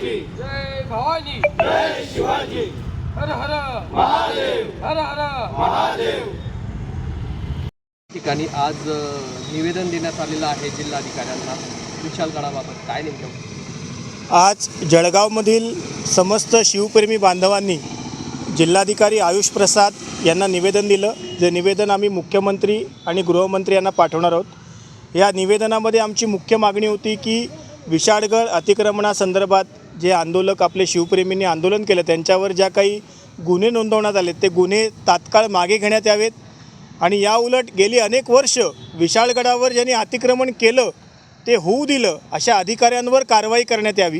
शिवाजी, जय भवानी, जय शिवाजी, हर हर महादेव, हर हर महादेव। ठिकाणी आज निवेदन देण्यात आलेलं आहे जिल्हाधिकाऱ्यांना विशाळगडाबाबत. काय नेमकं? आज जळगावमधील समस्त शिवप्रेमी बांधवांनी जिल्हाधिकारी आयुष प्रसाद यांना निवेदन दिलं. जे निवेदन आम्ही मुख्यमंत्री आणि गृहमंत्री यांना पाठवणार आहोत. या निवेदनामध्ये आमची मुख्य मागणी होती की विशाळगड अतिक्रमणासंदर्भात जे आंदोलक आपले शिवप्रेमींनी आंदोलन केलं त्यांच्यावर ज्या काही गुन्हे नोंदवण्यात आले ते गुन्हे तात्काळ मागे घेण्यात यावेत आणि या उलट गेली अनेक वर्ष विशाळगडावर ज्यांनी अतिक्रमण केलं ते होऊ दिलं अशा अधिकाऱ्यांवर कारवाई करण्यात यावी.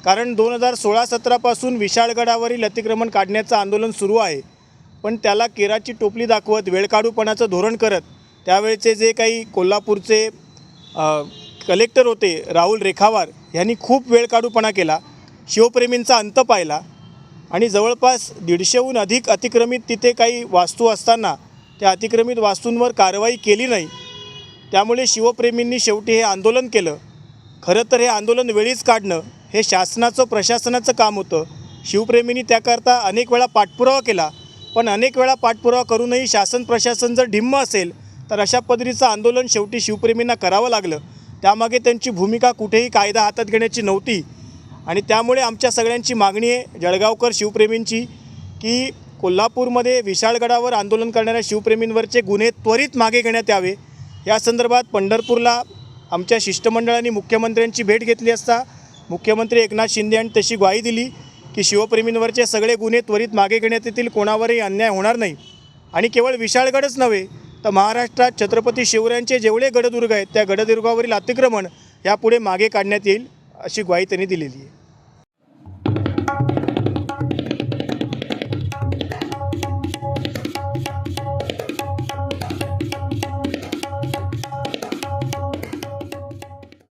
कारण 2016-17पासून विशाळगडावरील अतिक्रमण काढण्याचं आंदोलन सुरू आहे, पण त्याला केराची टोपली दाखवत वेळकाढूपणाचं धोरण करत त्यावेळचे जे काही कोल्हापूरचे कलेक्टर होते राहुल रेखावार यांनी खूप वेळकाढूपणा केला, शिवप्रेमींचा अंत पाहिला आणि जवळपास 150हून अधिक अतिक्रमित तिथे काही वास्तू असताना त्या अतिक्रमित वास्तूंवर कारवाई केली नाही. त्यामुळे शिवप्रेमींनी शेवटी हे आंदोलन केलं. खरं तर हे आंदोलन वेळीच काढणं हे शासनाचं प्रशासनाचं काम होतं. शिवप्रेमींनी त्याकरता अनेक वेळा पाठपुरावा केला, पण अनेक वेळा पाठपुरावा करूनही शासन प्रशासन जर ढिम्म असेल तर अशा पद्धतीचं आंदोलन शेवटी शिवप्रेमींना करावं लागलं. त्यामागे त्यांची भूमिका कुठेही कायदा हातात घेण्याची नव्हती आणि त्यामुळे आमच्या सगळ्यांची मागणी आहे जळगावकर शिवप्रेमींची की कोल्हापूरमध्ये विशाळगडावर आंदोलन करणाऱ्या शिवप्रेमींवरचे गुन्हे त्वरित मागे घेण्यात यावे. या संदर्भात पंढरपूरला आमच्या शिष्टमंडळाने मुख्यमंत्र्यांची भेट घेतली असता मुख्यमंत्री एकनाथ शिंदे यांनी तशी ग्वाही दिली की शिवप्रेमींवरचे सगळे गुन्हे त्वरित मागे घेण्यात येतील, कोणावरही अन्याय होणार नाही. आणि केवळ विशाळगडच नव्हे तर महाराष्ट्रात छत्रपती शिवरायांचे जेवढे गडदुर्ग आहेत त्या गडदुर्गावरील अतिक्रमण यापुढे मागे काढण्यात येईल अशी ग्वाही त्यांनी दिलेली आहे.